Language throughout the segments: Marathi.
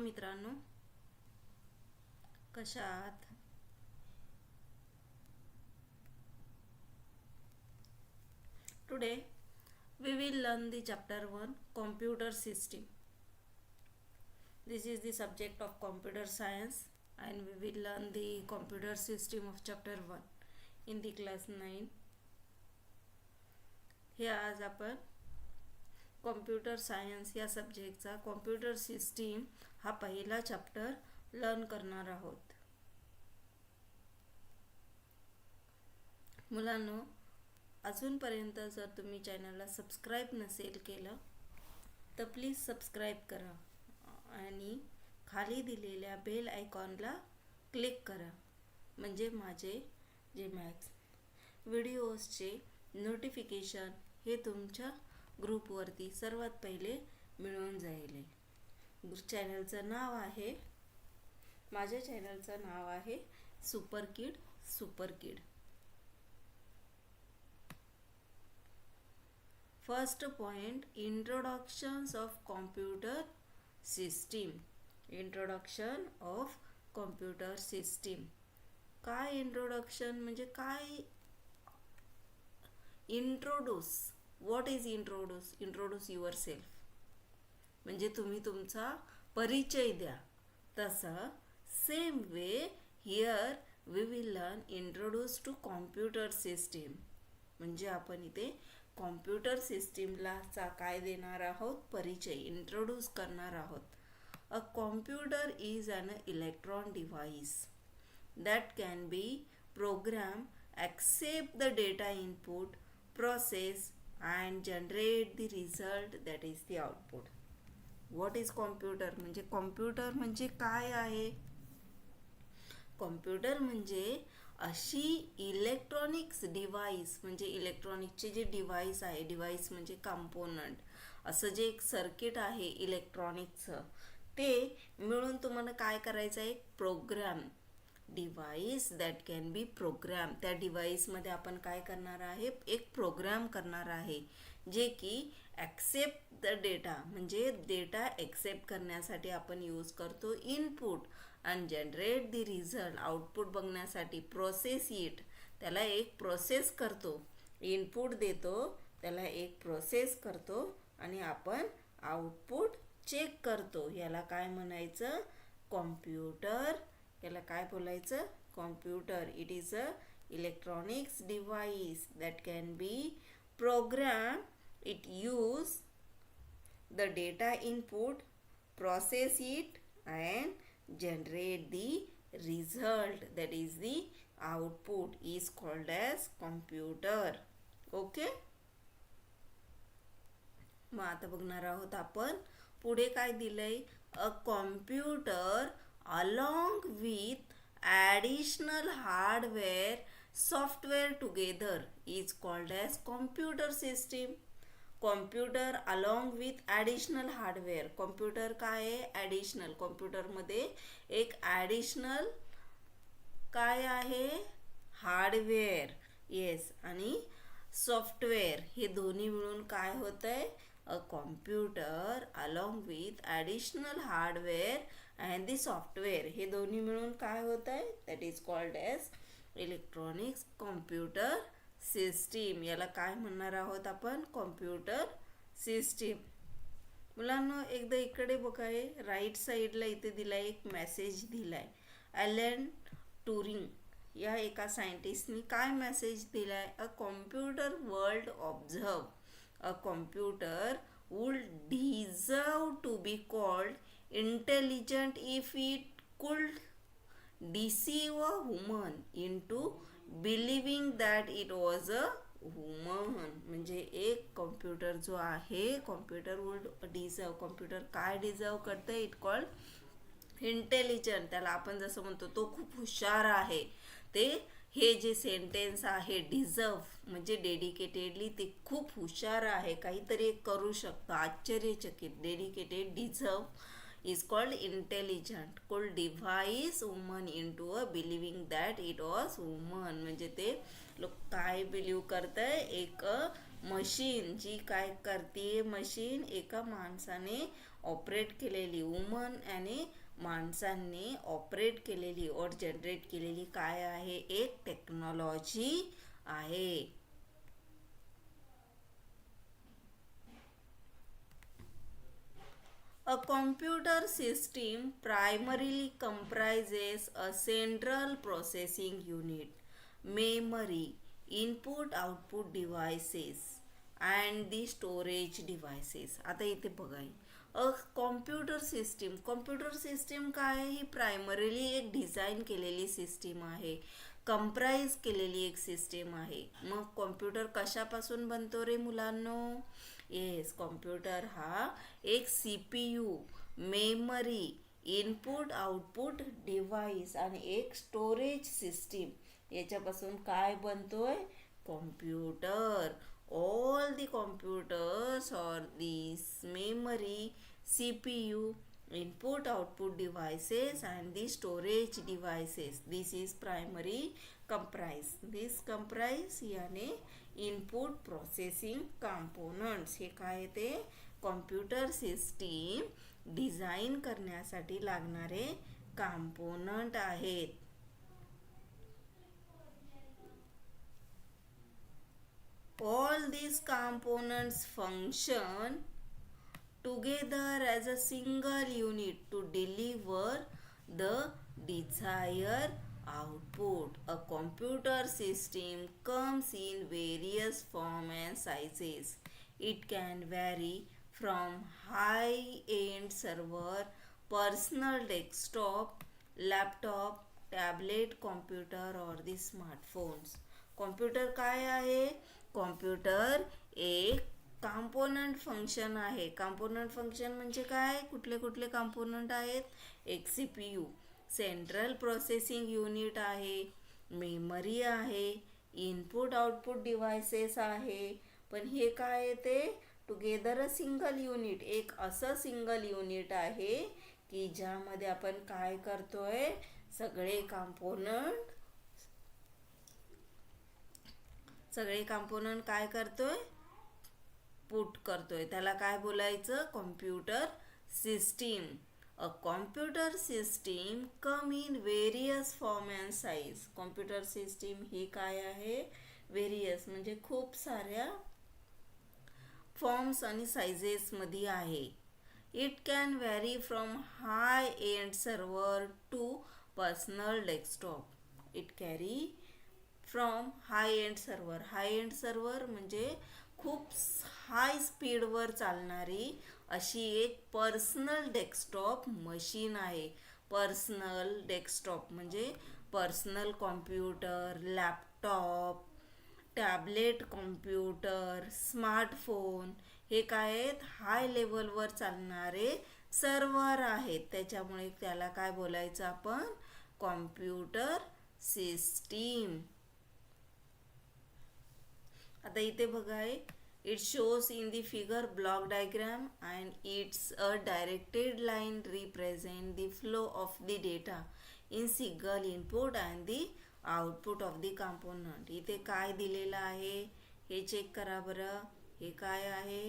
मित्रांनो, कशा आहात? Today we will learn the chapter 1 computer system. This is the subject of computer science and we will learn the computer system of chapter 1 in the class 9. हे आज आपण कॉम्प्युटर सायन्स या सब्जेक्टचा कॉम्प्युटर सिस्टीम हा पहिला चॅप्टर लर्न करणार आहोत. मुलांनो, अजूनपर्यंत जर तुम्ही चॅनलला सबस्क्राईब नसेल केलं तर प्लीज सबस्क्राईब करा आणि खाली दिलेल्या बेल आयकॉनला क्लिक करा, म्हणजे माझे जे मॅक्स व्हिडिओजचे नोटिफिकेशन हे तुमच्या ग्रुपवरती सर्वात पहिले मिळून जाईल. चॅनलचं नाव आहे, माझ्या चॅनलचं नाव आहे super kid. First point, introductions of computer system. Introduction of computer system. काय इंट्रोडक्शन म्हणजे काय? Introduce. What is introduce? Introduce yourself म्हणजे तुम्ही तुमचा परिचय द्या. तसं same way here we will learn introduce to computer system. म्हणजे आपण इथे कॉम्प्युटर सिस्टीमला काय देणार आहोत? परिचय, इंट्रोड्यूस करणार आहोत. A computer is an electronic device that can be programmed, accept the data input, process and generate the result, that is the output. What is computer? म्हणजे कॉम्प्युटर म्हणजे काय आहे? कॉम्प्युटर म्हणजे अशी इलेक्ट्रॉनिक्स डिव्हाइस, म्हणजे इलेक्ट्रॉनिकचे जे डिव्हाइस आहे, डिव्हाइस म्हणजे कंपोनंट, असं जे एक सर्किट आहे इलेक्ट्रॉनिकचं, ते मिळून तुम्हाला काय करायचं आहे? Program. Device that can be program. त्या डिव्हाइसमध्ये आपण काय करणार आहे? एक प्रोग्राम करणार आहे जे की ॲक्सेप्ट द डेटा, म्हणजे डेटा ॲक्सेप्ट करण्यासाठी आपण यूज करतो इनपुट, आणि जनरेट द रिझल्ट, आउटपुट बघण्यासाठी प्रोसेस इट, त्याला एक प्रोसेस करतो. इनपुट देतो, त्याला एक प्रोसेस करतो आणि आपण आउटपुट चेक करतो. याला काय म्हणायचं? कॉम्प्युटर. याला काय बोलायचं? Computer. It is a electronics device that can be program. It use the data input, process it and generate the result, that is the output, is called as computer. Okay. मग आता बघणार आहोत आपण पुढे काय दिलंय? अ computer along with additional hardware software together is called as computer system. Computer along with additional hardware. Computer काय आहे? ॲडिशनल. कॉम्प्युटरमध्ये एक ॲडिशनल काय आहे? हार्डवेअर. येस. आणि सॉफ्टवेअर, हे दोन्ही मिळून काय होतं आहे? A computer along with additional hardware and the software, हे दोन्ही मिळून काय होतं आहे? That is called as electronics computer system. याला काय म्हणणार आहोत आपण? Computer system. मुलांना एकदा इकडे बघाय, राईट साईडला इथे दिलाय एक मेसेज दिलाय. ॲलन ट्युरिंग या एका सायंटिस्टनी काय मेसेज दिलाय? A computer world observe. A computer would deserve to be called intelligent if it could deceive a woman into believing that it was a woman. म्हणजे एक कॉम्प्युटर जो आहे, कॉम्प्युटर वुड डिझर्व, कॉम्प्युटर काय डिझर्व करतं? It called intelligent. त्याला आपण जसं म्हणतो तो खूप हुशार आहे. ते हे जे सेंटेन्स आहे, डिझर्व म्हणजे डेडिकेटेडली ते खूप हुशार आहे, काहीतरी करू शकतं, आश्चर्यचकित. Dedicated, deserve is called intelligent. could devise woman into a believing that it was woman. म्हणजे ते लोक काय बिलीव करतंय? एक मशीन जी काय करते, मशीन एका माणसाने ऑपरेट केलेली, वुमन आणि माणसांनी ऑपरेट केलेली और जनरेट केलेली काय आहे, एक टेक्नॉलॉजी आहे. A computer system primarily comprises a central processing unit, memory, input-output devices and the storage devices. आता इथे बघा, अ कॉम्प्युटर सिस्टीम काय आहे, ही प्रायमरीली एक डिझाईन केलेली सिस्टीम आहे, कंप्राइज केलेली एक सिस्टीम आहे. मग कॉम्प्युटर कशापासून बनतो रे मुलांनो? येस, कॉम्प्युटर हा एक CPU, memory, input output device आणि एक स्टोरेज सिस्टीम याच्यापासून काय बनतोय, कॉम्प्युटर. ऑल दी कॉम्प्युटर्स और दिस memory, CPU, input output devices and the storage devices, this is primary comprise. This comprise याने इनपुट प्रोसेसिंग कंपोनंट्स, हे काय ते कॉम्प्युटर सिस्टीम डिझाईन करण्यासाठी लागणारे कंपोनंट आहेत. All these components function together as a single unit to deliver the desired output. A computer system comes in various forms and sizes. It can vary from high-end server, personal desktop, laptop, tablet computer or the smartphones. Computer काय आहे, कॉम्प्युटर एक कंपोनंट फंक्शन आहे. कंपोनंट फंक्शन म्हणजे काय, कुठले कुठले कंपोनंट आहेत, एक CPU, सेंट्रल प्रोसेसिंग युनिट आहे, मेमरी आहे, इनपुट आउटपुट डिव्हाइसेस आहे. पण हे काय आहे ते टुगेदर अ सिंगल युनिट, एक असं सिंगल युनिट आहे की ज्यामध्ये आपण काय करतोय, सगळे कंपोनंट काय करतोय, पुट करतोय. त्याला काय बोलायचं, computer system. A computer system come in various form and size. Computer system ही काय आहे, व्हेरियस म्हणजे खूप साऱ्या फॉर्म्स आणि साइजेस मध्ये आहे. It can vary from high end server to personal desktop. It carry from high end server म्हणजे खूप हाय स्पीडवर चालणारी अशी एक पर्सनल डेस्कटॉप मशीन आहे. पर्सनल डेस्कटॉप म्हणजे personal computer, laptop, tablet computer, smartphone, हे काय आहेत, हाय लेवलवर चालणारे सर्व्हर आहेत. त्याच्यामुळे त्याला काय बोलायचं आपण, कॉम्प्युटर सिस्टीम. आता इथे बघा, it shows in the figure block diagram and it's a directed line represent the flow of the data in single input and the output of the component. इथे काय दिलेलं आहे हे चेक करा बरं. हे काय आहे,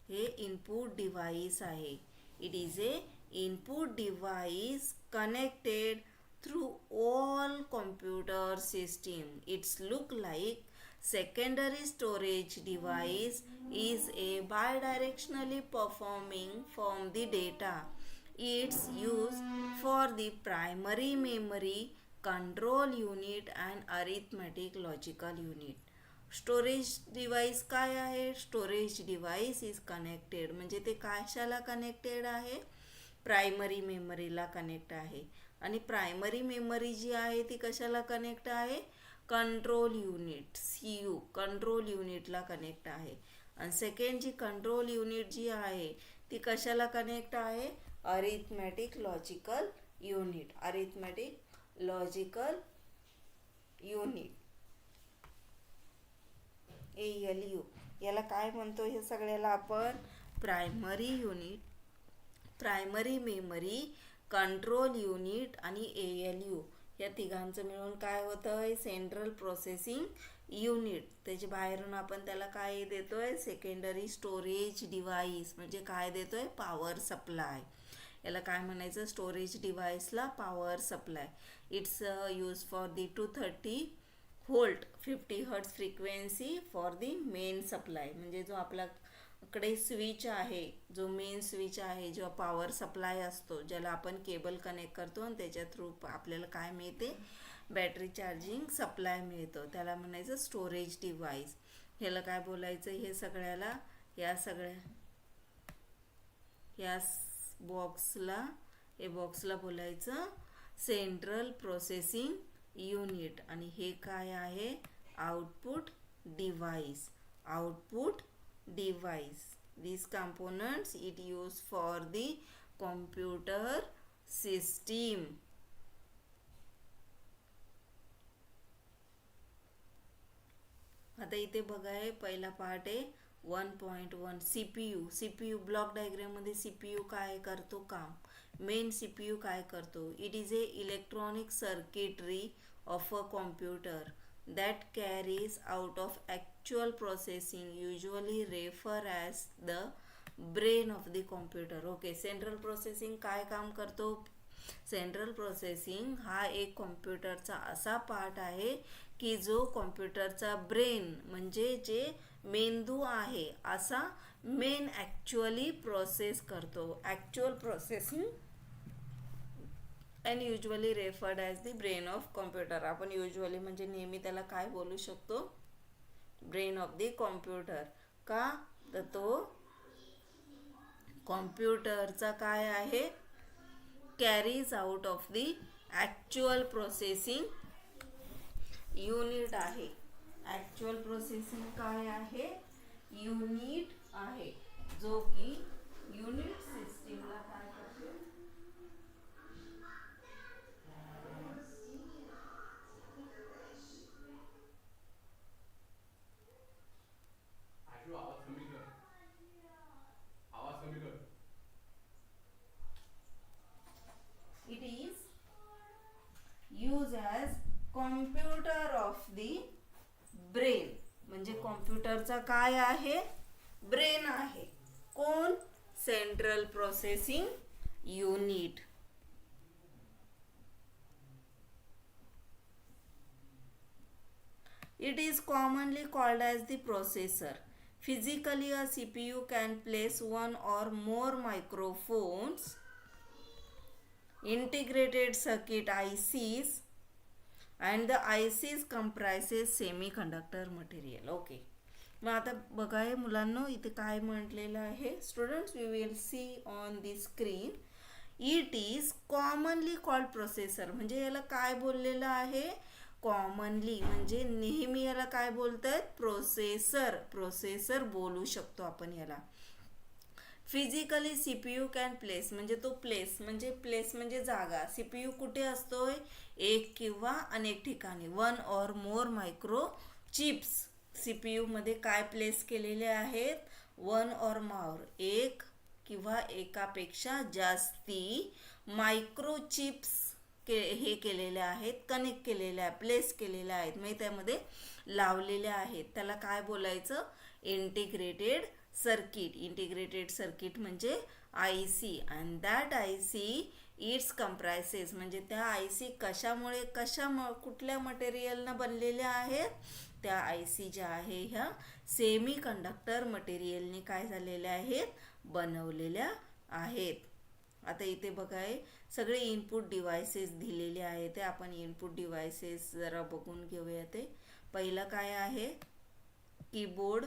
हे इनपुट डिव्हाइस आहे. It is a input device connected through all computer system. It's look like secondary storage device is a bidirectionally performing from the data. It's used for the primary memory, control unit and arithmetic logical unit. Storage device काय आहे, स्टोरेज डिव्हाइस इज कनेक्टेड म्हणजे ते कशाला कनेक्टेड आहे, प्रायमरी मेमरीला कनेक्ट आहे. आणि प्रायमरी मेमरी जी आहे ती कशाला कनेक्ट आहे, कंट्रोल युनिट CU कंट्रोल युनिटला कनेक्ट आहे. आणि सेकंड जी कंट्रोल युनिट जी आहे ती कशाला कनेक्ट आहे, अरिथमॅटिक लॉजिकल युनिट. ALU याला काय म्हणतो, हे सगळ्याला आपण primary unit, primary memory, control unit आणि ALU या तिघांचं मिळून काय होतं, सेंट्रल प्रोसेसिंग युनिट. त्याच्या बाहेरून आपण त्याला काय देतोय, सेकंडरी स्टोरेज डिव्हाइस, म्हणजे काय देतोय, पॉवर सप्लाय. याला काय म्हणायचं, स्टोरेज डिव्हाइसला power supply. Its use for the 230 volt 50 hertz frequency for the main supply. म्हणजे जो आपल्याकडे स्विच आहे, जो मेन स्विच आहे, जो पॉवर सप्लाय असतो, ज्याला आपण केबल कनेक्ट करतो आणि त्याच्या थ्रू आपल्याला काय मिळते, बॅटरी चार्जिंग सप्लाय मिळतो, त्याला म्हणायचं स्टोरेज डिव्हाइस. ह्याला काय बोलायचं, हे सगळ्याला, या बॉक्सला, हे बॉक्सला बोलायचं सेंट्रल प्रोसेसिंग युनिट. आणि हे काय आहे, output device. Output device, these components it used for the computer system. आता इथे बघा, आहे पहिला पार्ट आहे 1.1 CPU. CPU ब्लॉक डायग्राम मध्ये CPU काय करतो काम, मेन CPU काय करतो, it is a electronic circuitry of a computer that carries out of actual processing, usually refer as the brain of the computer. Okay, central processing काय काम करतो, सेंट्रल प्रोसेसिंग हा एक कॉम्प्युटरचा असा पार्ट आहे की जो कॉम्प्युटरचा ब्रेन, म्हणजे जे मेंदू आहे, असा मेन ॲक्च्युअली प्रोसेस करतो. Actual processing and usually referred as the brain of computer. आपण usually म्हणजे नेहमी त्याला काय बोलू शकतो, ब्रेन ऑफ द कॉम्प्युटर. का तर तो कॉम्प्युटरचा काय आहे, carries out of the actual processing unit आहे. ॲक्च्युअल प्रोसेसिंग काय आहे, युनिट आहे, जो की युनिट सिस्टीमला काय करतो, it is used as computer of the brain. म्हणजे कॉम्प्युटरचा काय आहे, ब्रेन आहे. कोण, central processing unit. It is commonly called as the processor. Physically, a CPU can place one or more microphones, integrated circuit ICs, and the ICs comprises semiconductor material. Okay. मग आता बघा हे मुलांनो, इथे काय म्हटलेलं आहे, students we will see on the screen. It is commonly called processor. म्हणजे याला काय बोललेलं आहे, कॉमनली, म्हणजे नेहमी याला काय बोलतात, प्रोसेसर. प्रोसेसर बोलू शकतो आपण याला. फिजिकली सीपीयू कॅन प्लेस, म्हणजे तो प्लेस म्हणजे जागा. सीपीयू कुठे असतोय, एक किंवा अनेक ठिकाणी. One or more micro chips, CPU मध्ये काय प्लेस केलेले आहेत, वन ऑर मोर, एक किंवा एकापेक्षा जास्ती मायक्रो चिप्स हे केलेले आहेत, कनेक्ट केलेले आहेत, प्लेस केलेले आहेत, म्हणजे त्यामध्ये लावलेले आहेत. त्याला काय बोलायचं, इंटिग्रेटेड सर्किट. इंटिग्रेटेड सर्किट म्हणजे IC. And that IC its comprises, म्हणजे त्या IC कशामुळे कुठल्या मटेरियलनं बनलेल्या आहेत, त्या IC ज्या आहे ह्या सेमी कंडक्टर मटेरियलने काय झालेल्या आहेत, बनवलेल्या आहेत. आता इथे बघा, सगळे इनपुट डिव्हाइसेस दिलेले आहेत. ते आपण इनपुट डिव्हाइसेस जरा बघून घेऊया. ते पहिलं काय आहे, कीबोर्ड,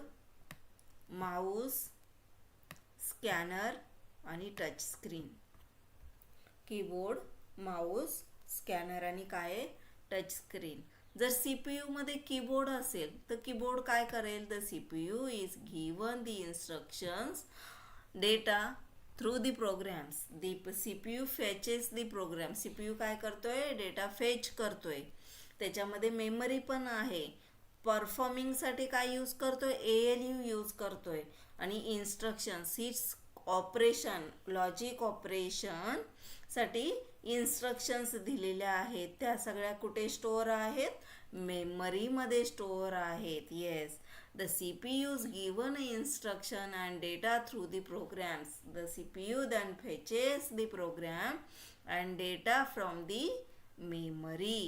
माऊस, स्कॅनर आणि touch screen. Keyboard, mouse, scanner आणि काय, टच स्क्रीन. जर सीपीयू मध्ये कीबोर्ड असेल तर कीबोर्ड काय करेल, the CPU is given the instructions data through the programs. The CPU fetches the program. CPU काय करतोय, डेटा फेच करतोय. त्याच्यामध्ये मेमरी पण आहे. परफॉर्मिंगसाठी काय यूज करतोय, ALU यूज करतोय. आणि instructions, its operation, logic operation साठी इन्स्ट्रक्शन्स दिलेल्या आहेत. त्या सगळ्या कुठे स्टोअर आहेत? मेमरीमध्ये स्टोअर आहेत. Yes, the CPU is given instruction and data through the programs. The CPU then fetches the program and data from the memory,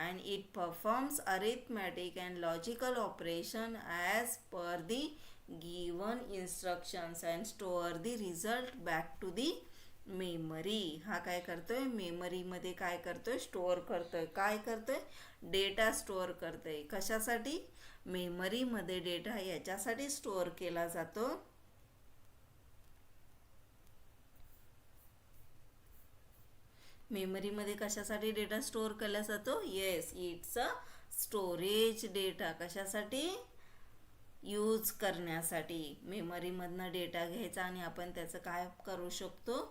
and it performs arithmetic and logical operation as per the given instructions and store the result back to the memory. हा काय करतोय? मेमरीमध्ये काय करतोय? स्टोअर करतोय. काय करतोय? डेटा स्टोअर करतोय. कशासाठी? मेमरीमध्ये डेटा याच्यासाठी स्टोअर केला जातो मेमरीमध्ये कशासाठी डेटा स्टोअर केला जातो? Yes, it's a storage data. कशासाठी? यूज करण्यासाठी. मेमरीमधनं डेटा घ्यायचा आणि आपण त्याचं काय करू शकतो?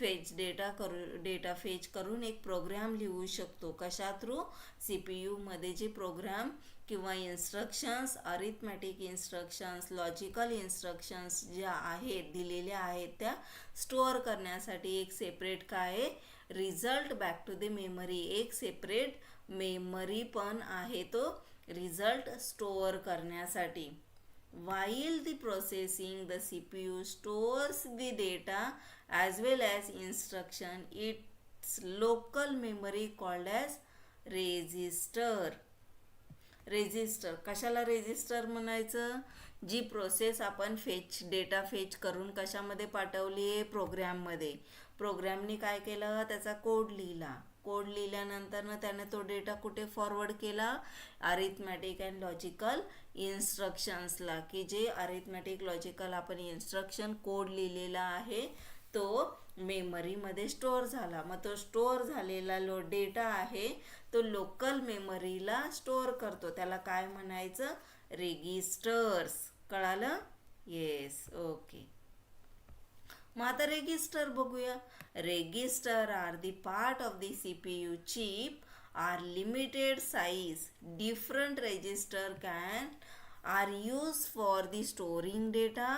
डेटा फेच करून एक प्रोग्राम लिहू शकतो. कशा थ्रू? CPU मध्ये जे प्रोग्राम किंवा instructions, arithmetic instructions, logical instructions ज्या आहेत दिलेल्या आहेत त्या स्टोअर करण्यासाठी एक सेपरेट काय result back to the memory. एक सेपरेट मेमरी पण आहे तो रिझल्ट स्टोअर करण्यासाठी. While the processing, the CPU stores the data as well as instruction. Its local memory called as register. Register. कशाला रेजिस्टर म्हणायचं? जी प्रोसेस आपण डेटा फेच करून कशामध्ये पाठवली आहे? प्रोग्राममध्ये. प्रोग्रामने काय केलं? त्याचा कोड लिहिला. कोड लिहिल्यानंतर त्याने तो डेटा कुठे फॉरवर्ड केला? अरिथमॅटिक अँड लॉजिकल इन्स्ट्रक्शन्सला, की जे अरिथमॅटिक लॉजिकल आपण इन्स्ट्रक्शन कोड लिहिलेला आहे तो मेमरीमध्ये स्टोअर झाला. मग तो स्टोअर झालेला डेटा आहे तो लोकल मेमरीला स्टोअर करतो. त्याला काय म्हणायचं? रेजिस्टर्स. कळालं? Yes, okay. मग आता रेजिस्टर बघूया. Register are the part of the CPU chip are limited size. Different register are used for the storing data,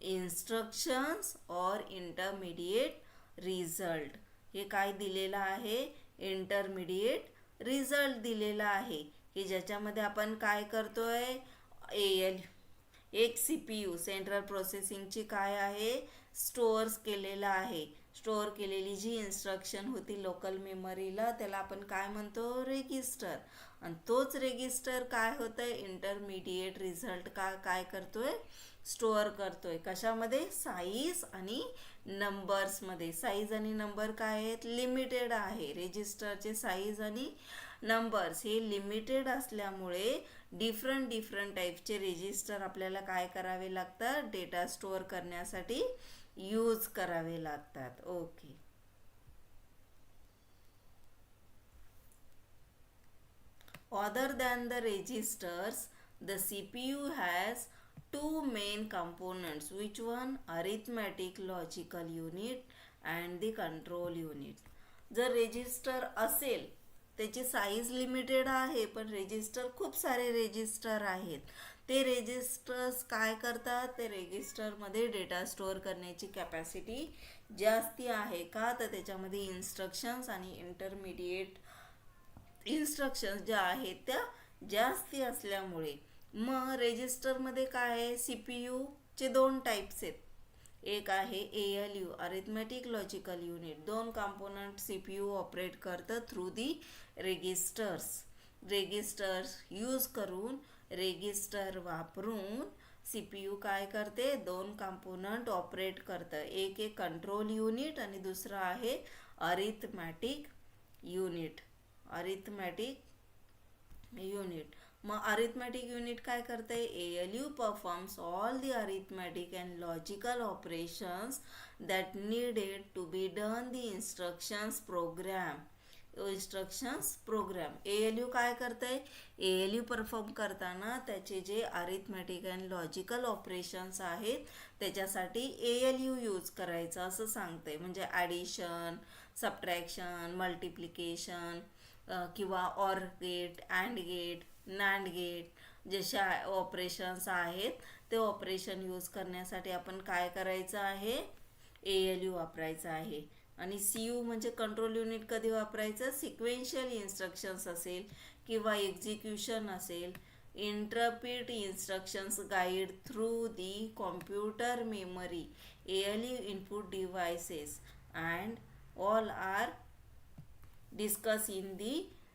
instructions or intermediate result. हे काय दिलेलं आहे? इंटरमिडिएट रिझल्ट दिलेला आहे की ज्याच्यामध्ये आपण काय करतोय? एक CPU सेंट्रल प्रोसेसिंगची काय आहे? स्टोअर्स केलेला आहे. स्टोअर केलेली जी इन्स्ट्रक्शन होती लोकल मेमरीला त्याला आपण काय म्हणतो? रेजिस्टर. आणि तोच रेजिस्टर काय होतंय? इंटरमिडिएट रिझल्ट काय करतोय? स्टोअर करतोय. कशामध्ये? साईज आणि नंबर्समध्ये. साईज आणि नंबर काय आहेत? लिमिटेड आहे. रेजिस्टरचे साईज आणि नंबर्स हे लिमिटेड असल्यामुळे डिफरंट टाईपचे रेजिस्टर आपल्याला काय करावे लागतात? डेटा स्टोअर करण्यासाठी यूज करावे लागतात. Okay. Other than the registers, the CPU has two main components. Which one? Arithmetic logical unit and the control unit. जर रेजिस्टर असेल त्याची साईज लिमिटेड आहे पण रेजिस्टर खूप सारे रेजिस्टर आहेत. ते रेजिस्टर्स काय करतात? ते रेजिस्टरमध्ये डेटा स्टोअर करण्याची कॅपॅसिटी जास्ती आहे. का? तर त्याच्यामध्ये इन्स्ट्रक्शन्स आणि इंटरमिडिएट इन्स्ट्रक्शन्स ज्या आहेत त्या जास्ती असल्यामुळे. मग रेजिस्टरमध्ये काय आहे? CPU चे दोन टाईप्स आहेत. एक आहे ALU, अरिथमॅटिक लॉजिकल युनिट. दोन कंपोनंट CPU ऑपरेट करतं through the registers. Registers use करून, रेजिस्टर वापरून CPU काय करते? दोन कंपोनंट ऑपरेट करतं. एक कंट्रोल युनिट आणि दुसरा आहे अरिथमॅटिक युनिट. मग अरिथमॅटिक युनिट काय करते? ALU performs all the arithmetic and logical operations that needed to be done the instructions program. ALU काय करते? ALU परफॉर्म करताना त्याचे जे अरिथमॅटिक अँड लॉजिकल ऑपरेशन्स आहेत त्याच्यासाठी ALU यूज करायचं असं सांगते. म्हणजे ॲडिशन, सबट्रॅक्शन, मल्टिप्लिकेशन किंवा or gate, and gate, nand gate जशा ऑपरेशन्स आहेत ते ऑपरेशन यूज करण्यासाठी आपण काय करायचं आहे? ALU वापरायचा आहे. आणि CU म्हणजे कंट्रोल युनिट कधी वापरायचं, सिक्वेन्शियल इन्स्ट्रक्शन्स असेल किंवा एक्झिक्युशन असेल, interpret instructions guide through the computer memory, ALU input devices and all are discuss in the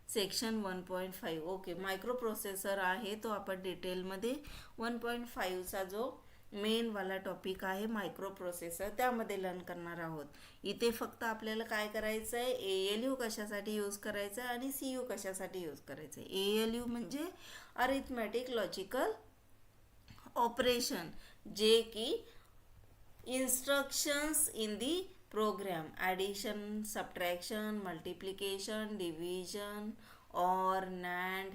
section 1.5. Okay, micro processor आहे तो आपण डिटेलमध्ये 1.5चा जो मेनवाला टॉपिक आहे मायक्रो प्रोसेसर त्यामध्ये लर्न करणार आहोत. इथे फक्त आपल्याला काय करायचं आहे, ALU कशासाठी यूज करायचं आहे आणि CU कशासाठी यूज करायचं आहे. ALU म्हणजे अरिथमॅटिक लॉजिकल ऑपरेशन, जे की instructions in the program, addition, subtraction, multiplication, division or NAND,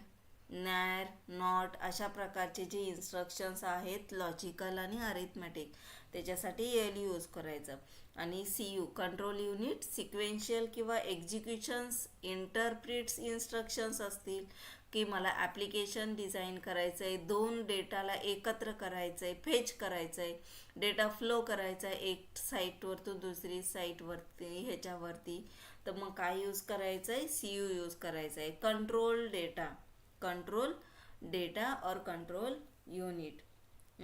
NAR, NOT अशा प्रकारचे जे इन्स्ट्रक्शन्स आहेत लॉजिकल आणि अरिथमॅटिक त्याच्यासाठी ALU यूज करायचं. आणि CU कंट्रोल युनिट, सिक्वेन्शियल किंवा एक्झिक्युशन्स, इंटरप्रिट्स इन्स्ट्रक्शन्स असतील की मला ॲप्लिकेशन डिझाईन करायचं आहे, दोन डेटाला एकत्र करायचं आहे, फेच करायचं आहे, डेटा फ्लो करायचा आहे एक साईटवरतून दुसरी साईटवरती ह्याच्यावरती, तर मग काय यूज करायचं आहे, CU यूज करायचं आहे. कंट्रोल डेटा और control unit.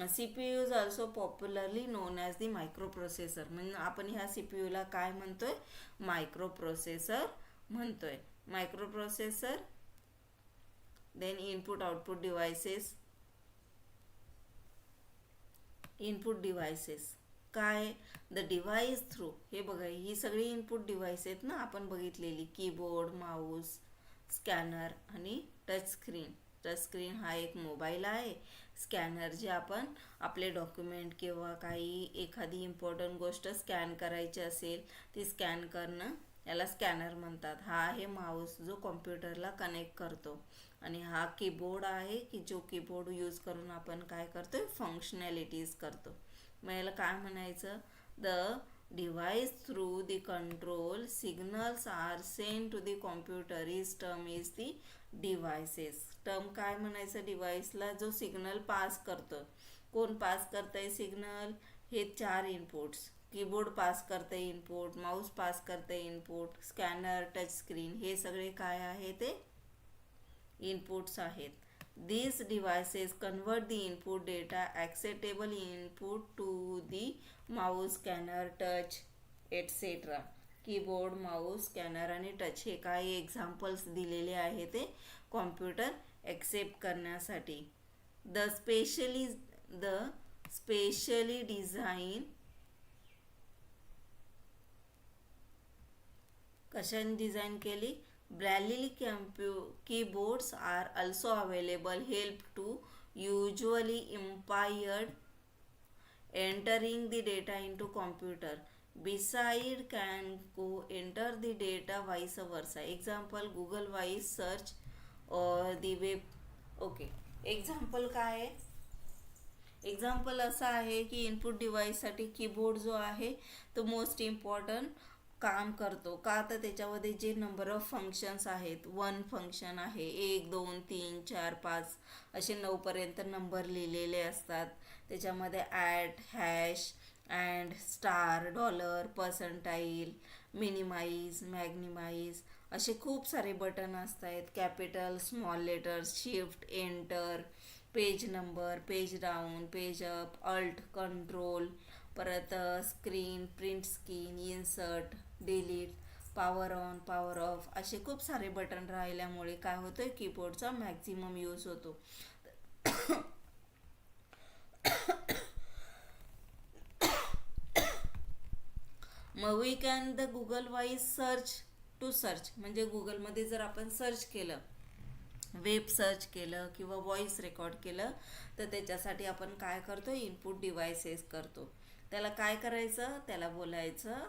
CPU is also popularly known as the microprocessor. म्हणजे आपण ह्या CPU ला काय म्हणतोय, मायक्रो प्रोसेसर म्हणतोय. Microprocessor, then input output devices काय, द डिव्हाइस थ्रू, हे बघा ही सगळी इनपुट डिव्हाइस आहेत ना आपण बघितलेली, कीबोर्ड, माऊस, स्कॅनर आणि टच स्क्रीन हा एक मोबाईल आहे. स्कॅनर जे आपण आपले डॉक्युमेंट किंवा काही एखादी इम्पॉर्टंट गोष्ट स्कॅन करायची असेल ती स्कॅन करणं, याला स्कॅनर म्हणतात. हा आहे माऊस जो कॉम्प्युटरला कनेक्ट करतो. आणि हा कीबोर्ड आहे की जो कीबोर्ड यूज करून आपण काय करतोय, फंक्शनॅलिटीज करतो. मग याला काय म्हणायचं, the device through the control signals are send to the computer is the devices. Term काय म्हणायचं, डिव्हाइसला जो सिग्नल पास करतो. कोण पास करतंय सिग्नल, हे चार इनपुट्स, कीबोर्ड पास करते इनपुट, माऊस पास करते इनपुट, स्कॅनर, टच स्क्रीन, हे सगळे काय आहे, ते इनपुट्स आहेत. These devices convert the input data acceptable input to the mouse, scanner, touch, etc. Keyboard, mouse, scanner आणि टच हे काही एक्झाम्पल्स दिलेले आहे ते कॉम्प्युटर ॲक्सेप्ट करण्यासाठी. द स्पेशली डिझाईन, कशाने डिझाईन केली, Braille keyboards are also available, help to usually impaired entering the data into computer. Beside can go enter the data vice versa. Example, Google Voice search or the web. Okay, example काय आहे, एक्झाम्पल असं आहे की इनपुट डिव्हाइससाठी कीबोर्ड जो आहे तो मोस्ट इम्पॉर्टंट काम करतो. का तर त्याच्यामध्ये जे नंबर ऑफ फंक्शन्स आहेत, 1 फंक्शन आहे, 1 2 3 4 5 असे 9पर्यंत नंबर लिहिलेले असतात. त्याच्यामध्ये at, hash, and, star, dollar, percentile, minimise, maximise असे खूप सारे बटन असतात. Capital, small letters, shift, enter, page number, page down, page up, alt, control, परत screen, print screen, insert, delete, power on, power off असे खूप सारे बटन राहिल्यामुळे काय होतं, कीबोर्डचा मॅक्झिमम यूज होतो. मग we can the Google wise search म्हणजे गुगलमध्ये जर आपण सर्च केलं, वेब सर्च केलं किंवा व्हॉइस रेकॉर्ड केलं, तर त्याच्यासाठी आपण काय करतो, इनपुट डिव्हायसेस करतो. त्याला काय करायचं, त्याला बोलायचं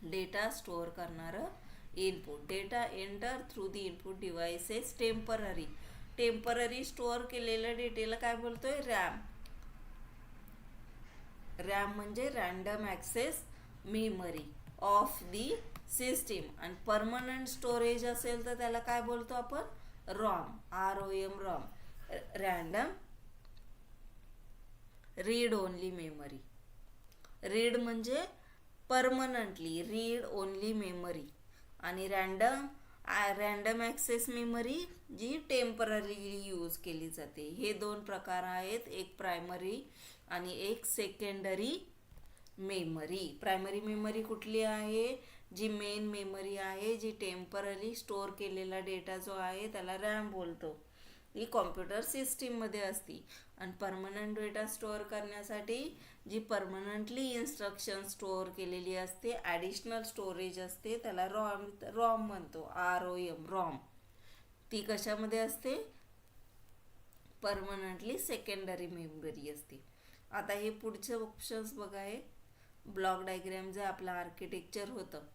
डेटा स्टोअर करणारं input. Data enter through the input devices temporary store केलेल्या डेटाला काय बोलतोय, रॅम म्हणजे random access memory of the system. आणि परमनंट स्टोरेज असेल तर त्याला काय बोलतो आपण, ROM, random read only memory. Read म्हणजे परमनंटली, रीड ओनली मेमरी. आणि रँडम ॲक्सेस मेमरी जी टेम्पररी यूज केली जाते. हे दोन प्रकार आहेत, एक प्रायमरी आणि एक सेकंडरी मेमरी. प्रायमरी मेमरी कुठली आहे? जी मेन मेमरी आहे, जी टेम्पररी स्टोअर केलेला डेटा जो आहे त्याला रॅम बोलतो, ही कॉम्प्युटर सिस्टीममध्ये असती. आणि परमनंट डेटा स्टोअर करण्यासाठी जी परमनंटली इन्स्ट्रक्शन स्टोअर केलेली असते, ॲडिशनल स्टोरेज असते, त्याला रॉम म्हणतो, ROM, रॉम. ती कशामध्ये असते? परमनंटली सेकंडरी मेमरी असते. आता हे पुढचे ऑप्शन्स बघा. आहे ब्लॉक डायग्रॅम जे आपलं आर्किटेक्चर होतं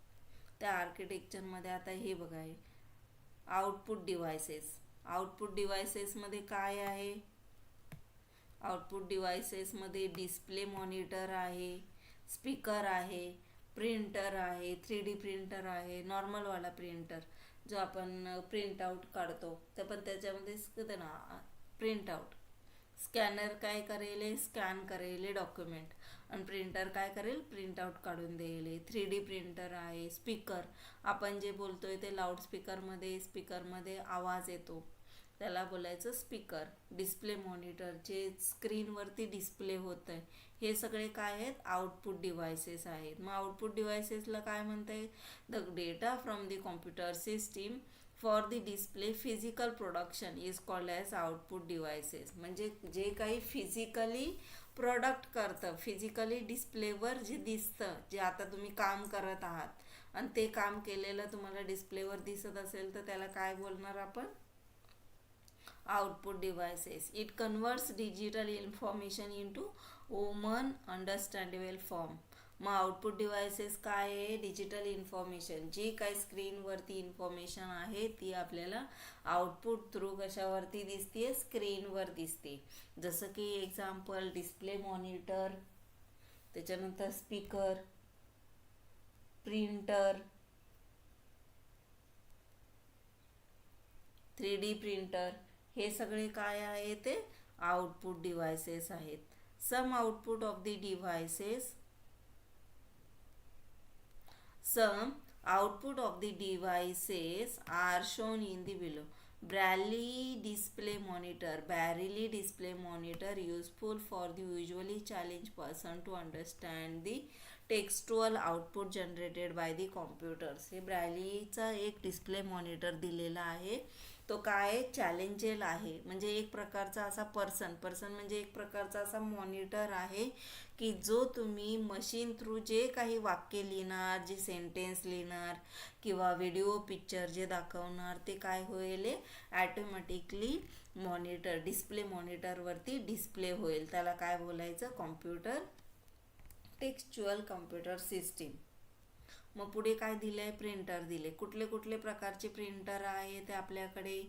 त्या आर्किटेक्चरमध्ये आता हे बघा आहे आउटपुट डिव्हायसेस. आउटपुट डिव्हायसेसमध्ये काय आहे? आउटपुट डिव्हायसेसमध्ये डिस्प्ले मॉनिटर आहे, स्पीकर आहे, प्रिंटर आहे, 3D प्रिंटर आहे, नॉर्मलवाला प्रिंटर जो आपण प्रिंट आऊट काढतो तर पण त्याच्यामध्ये होतं ना प्रिंट आऊट. स्कॅनर काय करेल? स्कॅन करेल डॉक्युमेंट. आणि प्रिंटर काय करेल? प्रिंट आऊट काढून देईल. 3D प्रिंटर आहे. स्पीकर, आपण जे बोलतोय ते स्पीकरमध्ये आवाज येतो त्याला बोलायचं स्पीकर. डिस्प्ले मॉनिटर जे स्क्रीनवरती डिस्प्ले होत आहे, हे सगळे काय आहेत? आउटपुट डिव्हायसेस आहेत. मग आउटपुट डिव्हायसेसला काय म्हणता येईल? The data from the computer system for the display physical production is called as output devices. म्हणजे जे काही फिजिकली प्रोडक्ट करतं, फिजिकली डिस्प्लेवर जे दिसतं, जे आता तुम्ही काम करत आहात आणि ते काम केलेलं तुम्हाला डिस्प्लेवर दिसत असेल तर त्याला काय बोलणार आपण? Output devices. It converts digital information into human understandable form. मग आउटपुट डिव्हायसेस काय आहे? डिजिटल इन्फॉर्मेशन, जी काही स्क्रीनवरती इन्फॉर्मेशन आहे ती आपल्याला आउटपुट थ्रू कशावरती दिसते? स्क्रीनवर दिसते. जसं की एक्झाम्पल डिस्प्ले मॉनिटर, त्याच्यानंतर स्पीकर, प्रिंटर, 3D प्रिंटर, हे सगळे काय आहे? ते आउटपुट डिव्हायसेस आहेत. Some output of the devices are shown in the below. Braille display monitor useful for the visually challenged person to understand the textual output generated by the computers. हे ब्रॅलीचा एक डिस्प्ले मॉनिटर दिलेला आहे. तो काय? चॅलेंजेल आहे. म्हणजे एक प्रकारचा असा पर्सन म्हणजे एक प्रकारचा असा मॉनिटर आहे की जो तुम्ही मशीन थ्रू जे काही वाक्य लिहिणार, जे सेंटेन्स लिहिणार किंवा व्हिडिओ पिक्चर जे दाखवणार ते काय होईल? ॲटोमॅटिकली डिस्प्ले मॉनिटरवरती डिस्प्ले होईल. त्याला काय बोलायचं? Computer textual computer system. मग पुढे काय दिलं आहे? प्रिंटर दिले. कुठले कुठले प्रकारचे प्रिंटर आहे ते आपल्याकडे?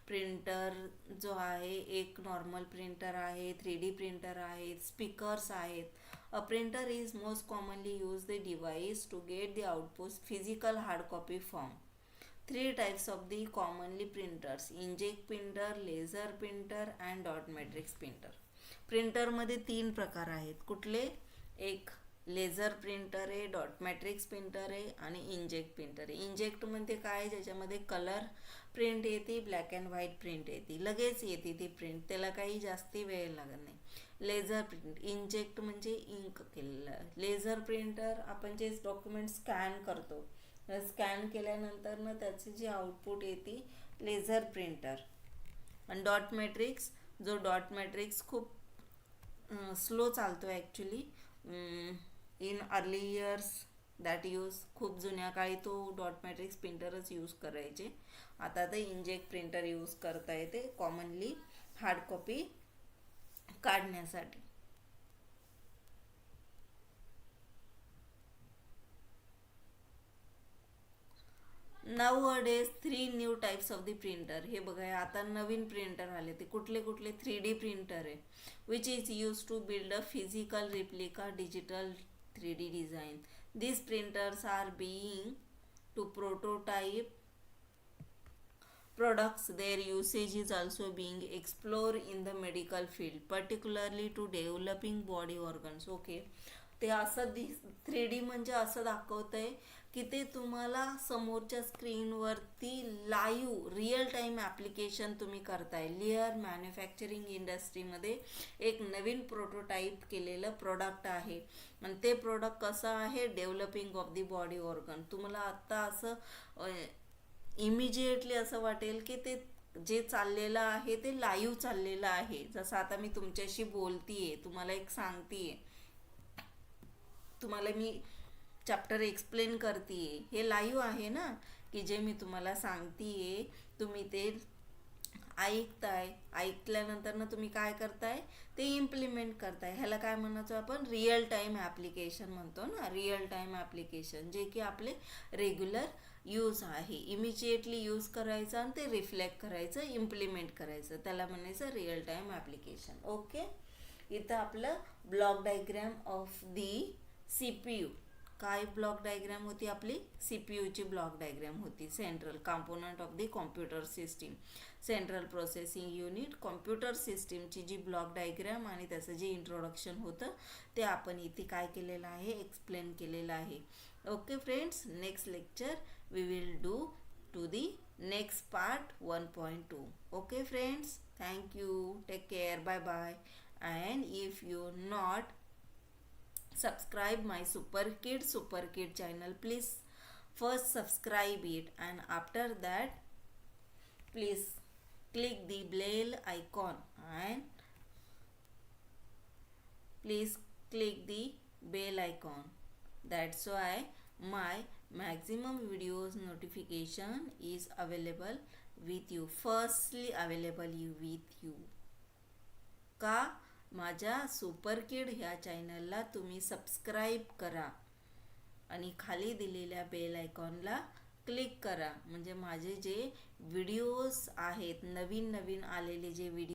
प्रिंटर जो आहे एक नॉर्मल प्रिंटर आहे, 3D प्रिंटर आहेत, स्पीकर्स आहेत. A printer is most commonly use the device to get the output physical hard copy form. 3 types of the commonly printers: inkjet printer, laser printer and dot matrix printer. प्रिंटरमध्ये 3 प्रकार आहेत. कुठले? एक लेझर प्रिंटर आहे, डॉट मॅट्रिक्स प्रिंटर आहे आणि इंजेक्ट प्रिंटर आहे. इंजेक्टमध्ये काय? ज्याच्यामध्ये कलर प्रिंट येते, ब्लॅक अँड व्हाईट प्रिंट येते, लगेच येते ती प्रिंट, त्याला काही जास्ती वेळ लागत नाही. लेझर प्रिंट, इंजेक्ट म्हणजे इंक केलेलं. लेझर प्रिंटर आपण जे डॉक्युमेंट स्कॅन करतो, स्कॅन केल्यानंतर ना त्याची जी आउटपुट येते लेझर प्रिंटर. आणि डॉट मॅट्रिक्स खूप स्लो चालतो actually. In early years that use, खूप जुन्या काळी तो डॉट मॅट्रिक्स प्रिंटरच यूज करायचे. आता ते इंजेक्ट प्रिंटर यूज करता येते कॉमनली हार्ड कॉपी काढण्यासाठी. Nowadays 3 new types of the printer. हे बघा आता नवीन प्रिंटर आले. ते कुठले 3D प्रिंटर आहे which is use to build a physical replica digital 3D design. These printers are being to prototype products. Their usage is also being explored in the medical field, particularly to developing body organs. Okay, ते असं 3D म्हणजे असं दाखवतंय की ते तुम्हाला समोरच्या स्क्रीनवरती लाईव्ह रिअल टाईम ॲप्लिकेशन तुम्ही करताय. लेअर मॅन्युफॅक्चरिंग इंडस्ट्रीमध्ये एक नवीन प्रोटोटाईप केलेलं प्रोडक्ट आहे आणि ते प्रोडक्ट कसं आहे, developing of the body organ. तुम्हाला आत्ता असं इमिजिएटली असं वाटेल की ते जे चाललेलं आहे ते लाईव्ह चाललेलं आहे. जसं आता मी तुमच्याशी बोलतीये, तुम्हाला एक सांगतीये, तुम्हाला मी चॅप्टर एक्सप्लेन करतीये, हे लाईव्ह आहे ना, की जे मी तुम्हाला सांगतीये तुम्ही ते ऐकताय. ऐकल्यानंतर ना तुम्ही काय करताय, ते इम्प्लिमेंट करताय. ह्याला काय म्हणायचं आपण, रिअल टाईम ॲप्लिकेशन म्हणतो ना. रिअल टाईम ॲप्लिकेशन जे की आपले रेग्युलर यूज आहे. इमिजिएटली यूज करायचं आणि ते रिफ्लेक्ट करायचं, इम्प्लिमेंट करायचं, त्याला म्हणायचं रिअल टाईम ॲप्लिकेशन. ओके. इथं आपलं block diagram of the CPU. काय ब्लॉक डायग्रॅम होती आपली, CPUची ब्लॉक डायग्रॅम होती. Central component of the computer system, central processing unit. Computer सिस्टीमची जी ब्लॉक डायग्रॅम आणि त्याचं जे इंट्रोडक्शन होतं ते आपण इथे काय केलेलं आहे, एक्सप्लेन केलेलं आहे. Okay friends, next lecture we will do to the next part 1.2. okay friends, thank you, take care, bye bye. And if you not subscribe my super kid channel, please first subscribe it, and after that please click the bell icon, and please click the bell icon. That's why my maximum videos notification is available with you, firstly available with you. का, माझ्या सुपर किड ह्या चॅनलला तुम्ही सबस्क्राईब करा आणि खाली दिलेल्या बेल आयकॉनला क्लिक करा, म्हणजे माझे जे व्हिडिओज आहेत, नवीन आलेले जे व्हिडिओ